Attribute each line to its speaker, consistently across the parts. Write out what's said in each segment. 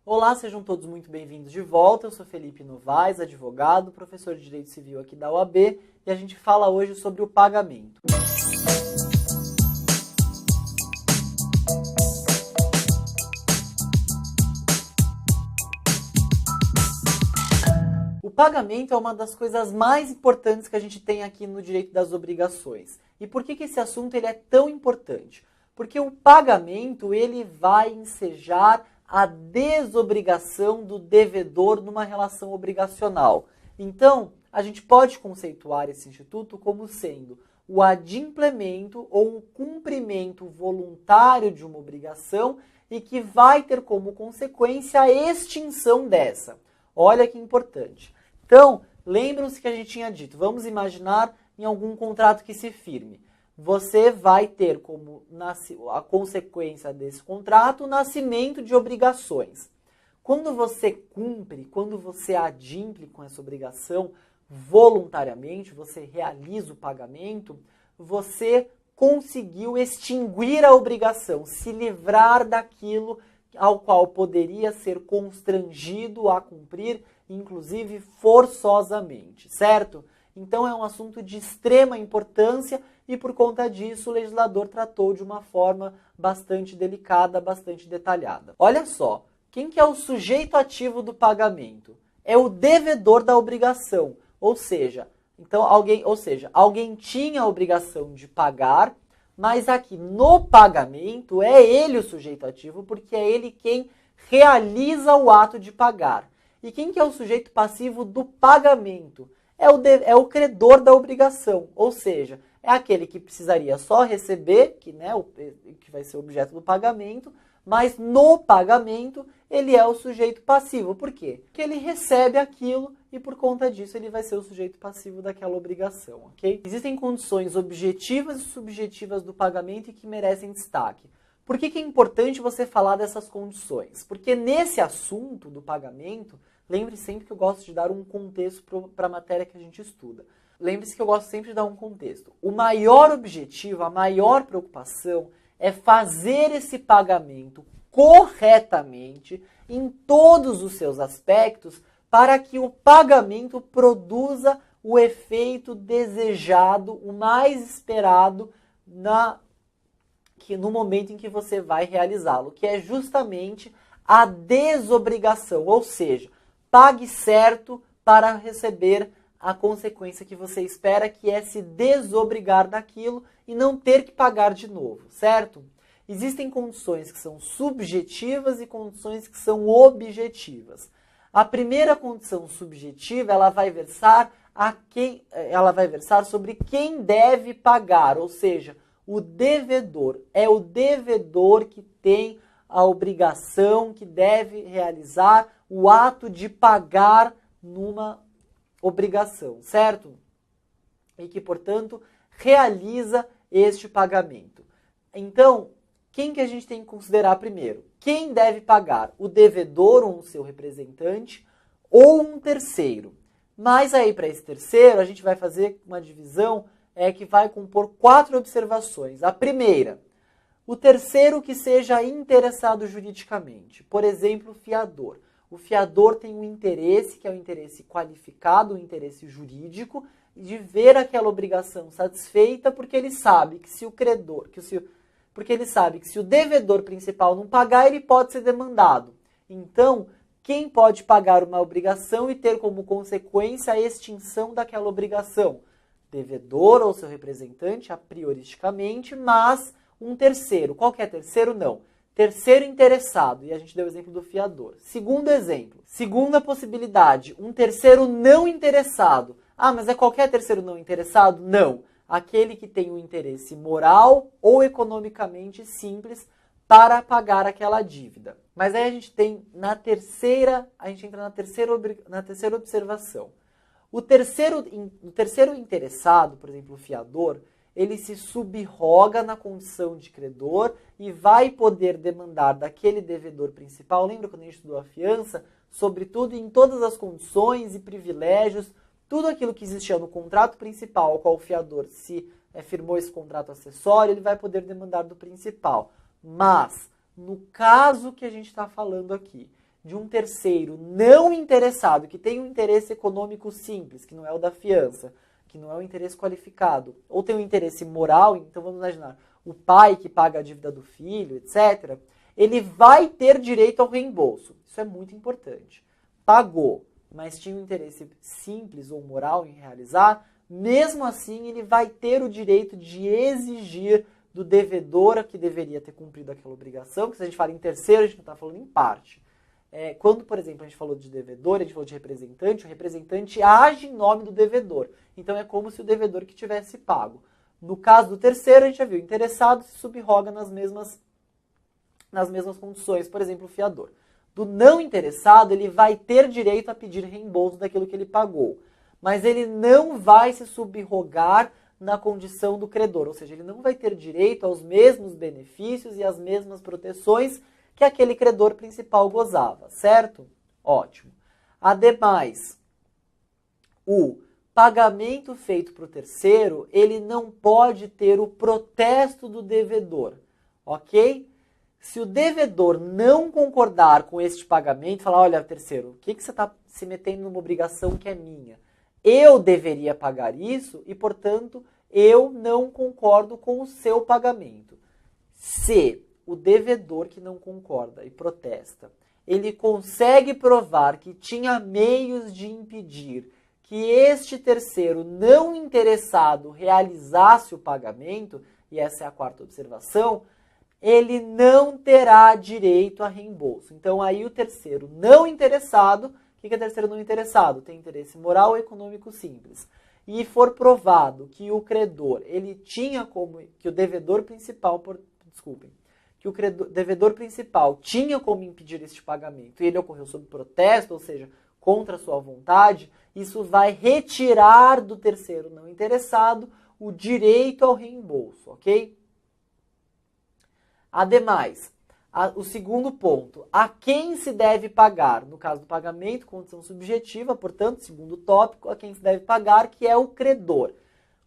Speaker 1: Olá, sejam todos muito bem-vindos de volta. Eu sou Felipe Novaes, advogado, professor de Direito Civil aqui da UAB, e a gente fala hoje sobre o pagamento. O pagamento é uma das coisas mais importantes que a gente tem aqui no direito das obrigações. E por que esse assunto ele é tão importante? Porque o pagamento ele vai ensejar a desobrigação do devedor numa relação obrigacional. Então, a gente pode conceituar esse instituto como sendo o adimplemento ou o cumprimento voluntário de uma obrigação e que vai ter como consequência a extinção dessa. Olha que importante. Então, lembram-se que a gente tinha dito, vamos imaginar em algum contrato que se firme. Você vai ter como a consequência desse contrato o nascimento de obrigações. Quando você cumpre, quando você adimple com essa obrigação voluntariamente, você realiza o pagamento, você conseguiu extinguir a obrigação, se livrar daquilo ao qual poderia ser constrangido a cumprir, inclusive forçosamente, certo? Então é um assunto de extrema importância e por conta disso o legislador tratou de uma forma bastante delicada, bastante detalhada. Olha só, quem que é o sujeito ativo do pagamento? É o devedor da obrigação, ou seja, alguém tinha a obrigação de pagar, mas aqui no pagamento é ele o sujeito ativo porque é ele quem realiza o ato de pagar. E quem que é o sujeito passivo do pagamento? É o credor da obrigação, ou seja, é aquele que precisaria só receber, que vai ser objeto do pagamento, mas no pagamento ele é o sujeito passivo. Por quê? Porque ele recebe aquilo e por conta disso ele vai ser o sujeito passivo daquela obrigação, ok? Existem condições objetivas e subjetivas do pagamento e que merecem destaque. Por que é importante você falar dessas condições? Porque nesse assunto do pagamento, lembre sempre que eu gosto de dar um contexto para a matéria que a gente estuda. Lembre-se que eu gosto sempre de dar um contexto. O maior objetivo, a maior preocupação é fazer esse pagamento corretamente em todos os seus aspectos para que o pagamento produza o efeito desejado, o mais esperado no momento em que você vai realizá-lo, que é justamente a desobrigação, ou seja, pague certo para receber a consequência que você espera, que é se desobrigar daquilo e não ter que pagar de novo, certo? Existem condições que são subjetivas e condições que são objetivas. A primeira condição subjetiva, ela vai versar sobre quem deve pagar, ou seja, o devedor. É o devedor que tem a obrigação, que deve realizar o ato de pagar numa obrigação, certo? E que, portanto, realiza este pagamento. Então, quem que a gente tem que considerar primeiro? Quem deve pagar? O devedor ou o seu representante ou um terceiro? Mas aí, para esse terceiro, a gente vai fazer uma divisão que vai compor 4 observações. A primeira, o terceiro que seja interessado juridicamente. Por exemplo, o fiador. O fiador tem um interesse, que é o interesse qualificado, o interesse jurídico, de ver aquela obrigação satisfeita, porque ele sabe que se o devedor principal não pagar, ele pode ser demandado. Então, quem pode pagar uma obrigação e ter como consequência a extinção daquela obrigação? Devedor ou seu representante, a prioristicamente, mas um terceiro. Qual que é terceiro? Não. Terceiro interessado, e a gente deu o exemplo do fiador. Segundo exemplo, segunda possibilidade, um terceiro não interessado. Ah, mas é qualquer terceiro não interessado? Não. Aquele que tem um interesse moral ou economicamente simples para pagar aquela dívida. Mas aí a gente entra na terceira observação. O terceiro interessado, por exemplo, o fiador, ele se subroga na condição de credor e vai poder demandar daquele devedor principal. Lembra quando a gente estudou a fiança? Sobretudo em todas as condições e privilégios, tudo aquilo que existia no contrato principal, ao qual o fiador se firmou esse contrato acessório, ele vai poder demandar do principal. Mas, no caso que a gente está falando aqui, de um terceiro não interessado, que tem um interesse econômico simples, que não é o da fiança, que não é o interesse qualificado, ou tem um interesse moral, então vamos imaginar, o pai que paga a dívida do filho, etc., ele vai ter direito ao reembolso. Isso é muito importante. Pagou, mas tinha um interesse simples ou moral em realizar, mesmo assim ele vai ter o direito de exigir do devedor que deveria ter cumprido aquela obrigação, que se a gente fala em terceiro, a gente não está falando em parte. Quando, por exemplo, a gente falou de devedor, a gente falou de representante, o representante age em nome do devedor. Então é como se o devedor que tivesse pago. No caso do terceiro, a gente já viu, o interessado se subroga nas mesmas condições, por exemplo, o fiador. Do não interessado, ele vai ter direito a pedir reembolso daquilo que ele pagou. Mas ele não vai se subrogar na condição do credor, ou seja, ele não vai ter direito aos mesmos benefícios e às mesmas proteções que aquele credor principal gozava, certo? Ótimo. Ademais, o pagamento feito para o terceiro, ele não pode ter o protesto do devedor, ok? Se o devedor não concordar com este pagamento, falar, olha, terceiro, o que você está se metendo numa obrigação que é minha? Eu deveria pagar isso e, portanto, eu não concordo com o seu pagamento. Se o devedor que não concorda e protesta, ele consegue provar que tinha meios de impedir que este terceiro não interessado realizasse o pagamento, e essa é a quarta observação, ele não terá direito a reembolso. Então, aí o terceiro não interessado, o que é terceiro não interessado? Tem interesse moral ou econômico simples. E for provado que o credor, ele tinha como, que o devedor principal, que o devedor principal tinha como impedir este pagamento e ele ocorreu sob protesto, ou seja, contra a sua vontade, isso vai retirar do terceiro não interessado o direito ao reembolso, ok? Ademais, o segundo ponto, a quem se deve pagar? No caso do pagamento, condição subjetiva, portanto, segundo tópico, a quem se deve pagar, que é o credor.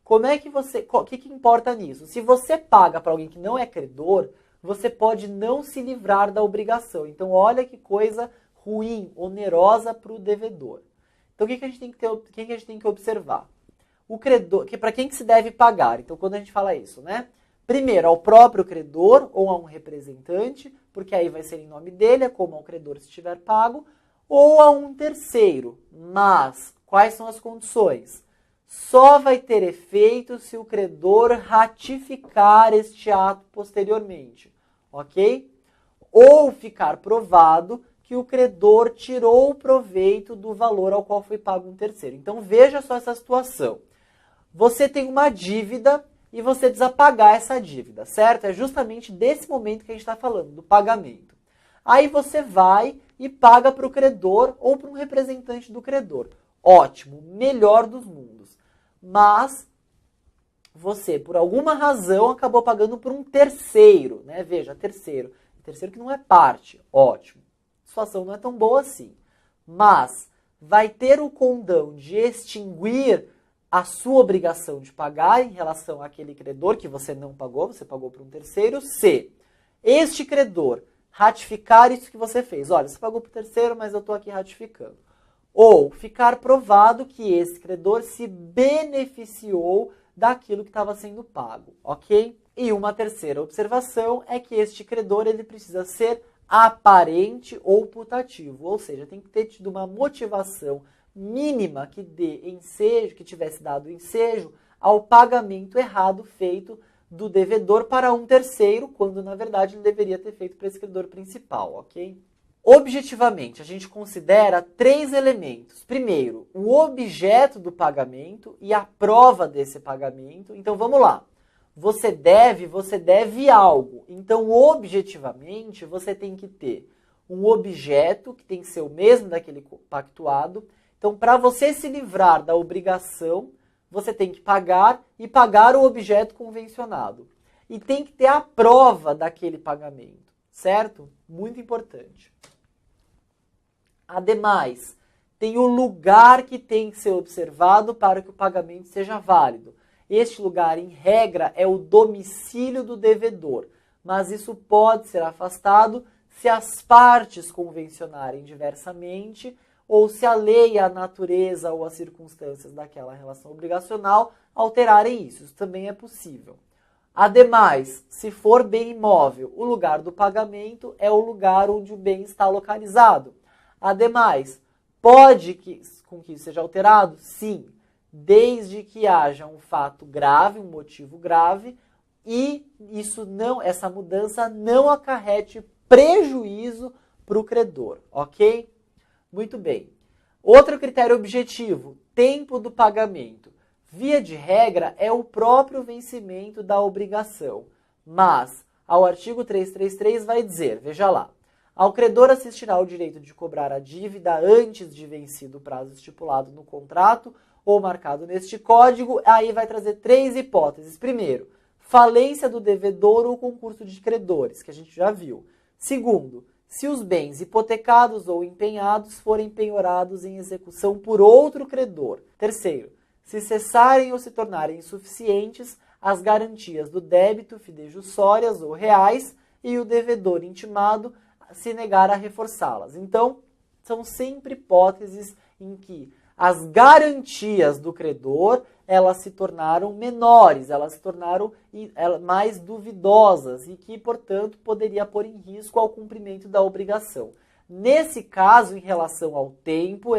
Speaker 1: Como é que você, o que importa nisso? Se você paga para alguém que não é credor, você pode não se livrar da obrigação. Então, olha que coisa ruim, onerosa para o devedor. Então, o que a gente tem que ter, que a gente tem que observar? O credor, para quem que se deve pagar? Então, quando a gente fala isso, né? Primeiro, ao próprio credor ou a um representante, porque aí vai ser em nome dele, é como ao credor se estiver pago, ou a um terceiro. Mas, quais são as condições? Só vai ter efeito se o credor ratificar este ato posteriormente, ok? Ou ficar provado que o credor tirou o proveito do valor ao qual foi pago um terceiro. Então, veja só essa situação. Você tem uma dívida e você precisa pagar essa dívida, certo? É justamente desse momento que a gente está falando, do pagamento. Aí você vai e paga para o credor ou para um representante do credor. Ótimo, melhor dos mundos. Mas você, por alguma razão, acabou pagando por um terceiro, né? Veja, terceiro. Terceiro que não é parte. Ótimo. A situação não é tão boa assim. Mas vai ter o condão de extinguir a sua obrigação de pagar em relação àquele credor que você não pagou, você pagou para um terceiro, se este credor ratificar isso que você fez. Olha, você pagou para o terceiro, mas eu estou aqui ratificando. Ou ficar provado que esse credor se beneficiou daquilo que estava sendo pago, ok? E uma terceira observação é que este credor ele precisa ser aparente ou putativo, ou seja, tem que ter tido uma motivação mínima que dê ensejo, que tivesse dado ensejo ao pagamento errado feito do devedor para um terceiro, quando na verdade ele deveria ter feito para esse credor principal, ok? Objetivamente, a gente considera 3 elementos. Primeiro, o objeto do pagamento e a prova desse pagamento. Então vamos lá. Você deve algo. Então, objetivamente, você tem que ter um objeto que tem que ser o mesmo daquele pactuado. Então, para você se livrar da obrigação, você tem que pagar e pagar o objeto convencionado. E tem que ter a prova daquele pagamento, certo? Muito importante. Ademais, tem o lugar que tem que ser observado para que o pagamento seja válido. Este lugar, em regra, é o domicílio do devedor, mas isso pode ser afastado se as partes convencionarem diversamente ou se a lei, a natureza ou as circunstâncias daquela relação obrigacional alterarem isso. Isso também é possível. Ademais, se for bem imóvel, o lugar do pagamento é o lugar onde o bem está localizado. Ademais, pode com que isso seja alterado? Sim, desde que haja um fato grave, um motivo grave, e essa mudança não acarrete prejuízo para o credor, ok? Muito bem. Outro critério objetivo, tempo do pagamento. Via de regra, é o próprio vencimento da obrigação. Mas, ao artigo 333 vai dizer, veja lá, ao credor assistirá o direito de cobrar a dívida antes de vencido o prazo estipulado no contrato ou marcado neste código. Aí vai trazer 3 hipóteses. Primeiro, falência do devedor ou concurso de credores, que a gente já viu. Segundo, se os bens hipotecados ou empenhados forem penhorados em execução por outro credor. Terceiro, se cessarem ou se tornarem insuficientes as garantias do débito fidejussórias ou reais e o devedor intimado se negar a reforçá-las. Então, são sempre hipóteses em que as garantias do credor, elas se tornaram menores, elas se tornaram mais duvidosas e que, portanto, poderia pôr em risco ao cumprimento da obrigação. Nesse caso, em relação ao tempo,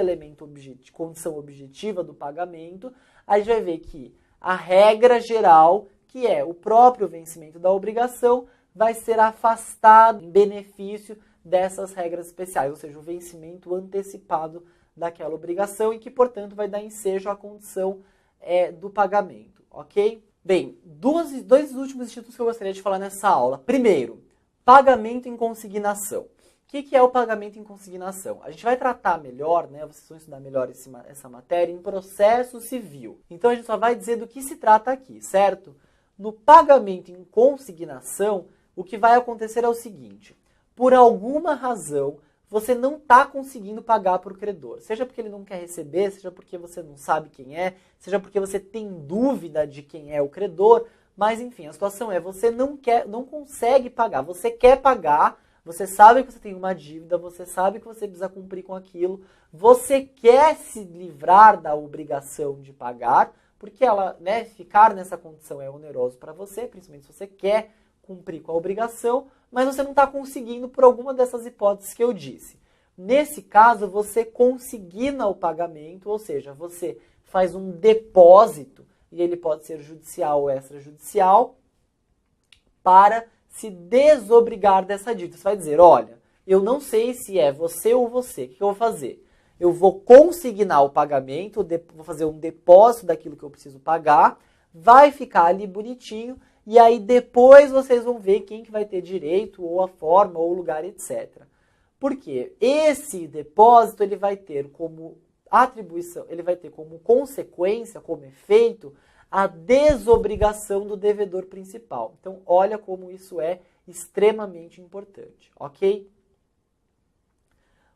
Speaker 1: condição objetiva do pagamento, a gente vai ver que a regra geral, que é o próprio vencimento da obrigação, vai ser afastado em benefício dessas regras especiais, ou seja, o vencimento antecipado daquela obrigação e que, portanto, vai dar ensejo à condição do pagamento, ok? Bem, dois últimos institutos que eu gostaria de falar nessa aula. Primeiro, pagamento em consignação. O que é o pagamento em consignação? A gente vai tratar melhor, né? Vocês vão estudar melhor essa matéria em processo civil. Então a gente só vai dizer do que se trata aqui, certo? No pagamento em consignação, o que vai acontecer é o seguinte: por alguma razão, você não está conseguindo pagar para o credor. Seja porque ele não quer receber, seja porque você não sabe quem é, seja porque você tem dúvida de quem é o credor, mas enfim, a situação é, você não consegue pagar, você quer pagar. Você sabe que você tem uma dívida, você sabe que você precisa cumprir com aquilo, você quer se livrar da obrigação de pagar, porque ficar nessa condição é oneroso para você, principalmente se você quer cumprir com a obrigação, mas você não está conseguindo por alguma dessas hipóteses que eu disse. Nesse caso, você consigna o pagamento, ou seja, você faz um depósito, e ele pode ser judicial ou extrajudicial, para se desobrigar dessa dívida. Você vai dizer, olha, eu não sei se é você ou você, o que eu vou fazer? Eu vou consignar o pagamento, vou fazer um depósito daquilo que eu preciso pagar, vai ficar ali bonitinho, e aí depois vocês vão ver quem que vai ter direito, ou a forma, ou o lugar, etc. Por quê? Esse depósito ele vai ter como atribuição, ele vai ter como consequência, como efeito, a desobrigação do devedor principal. Então, olha como isso é extremamente importante, ok?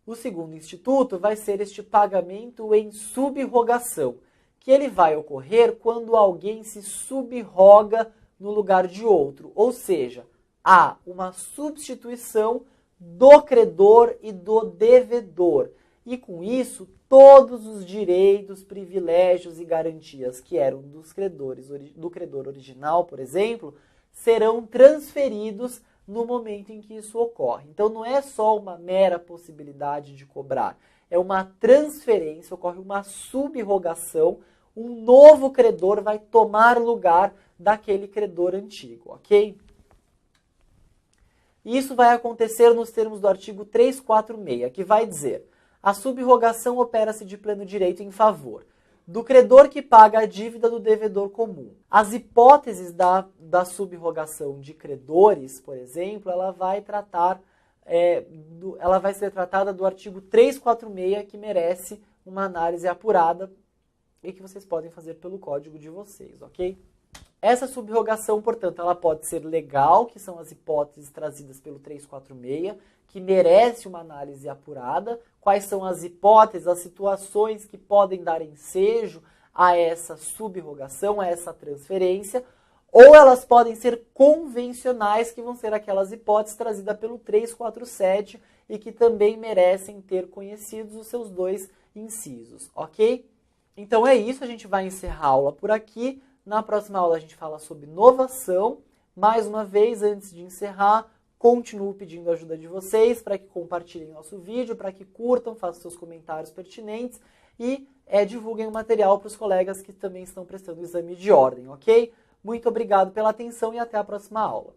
Speaker 1: O segundo instituto vai ser este pagamento em subrogação, que ele vai ocorrer quando alguém se subroga no lugar de outro, ou seja, há uma substituição do credor e do devedor. E com isso, todos os direitos, privilégios e garantias que eram do credor original, por exemplo, serão transferidos no momento em que isso ocorre. Então não é só uma mera possibilidade de cobrar, é uma transferência, ocorre uma subrogação, um novo credor vai tomar lugar daquele credor antigo, ok? Isso vai acontecer nos termos do artigo 346, que vai dizer: a subrogação opera-se de pleno direito em favor do credor que paga a dívida do devedor comum. As hipóteses da subrogação de credores, por exemplo, ela vai ser tratada do artigo 346, que merece uma análise apurada e que vocês podem fazer pelo código de vocês, ok? Essa subrogação, portanto, ela pode ser legal, que são as hipóteses trazidas pelo 346, que merece uma análise apurada. Quais são as hipóteses, as situações que podem dar ensejo a essa subrogação, a essa transferência, ou elas podem ser convencionais, que vão ser aquelas hipóteses trazidas pelo 347 e que também merecem ter conhecidos os seus dois incisos, ok? Então é isso, a gente vai encerrar a aula por aqui. Na próxima aula a gente fala sobre novação. Mais uma vez, antes de encerrar, continuo pedindo a ajuda de vocês para que compartilhem nosso vídeo, para que curtam, façam seus comentários pertinentes e divulguem o material para os colegas que também estão prestando o exame de ordem, ok? Muito obrigado pela atenção e até a próxima aula.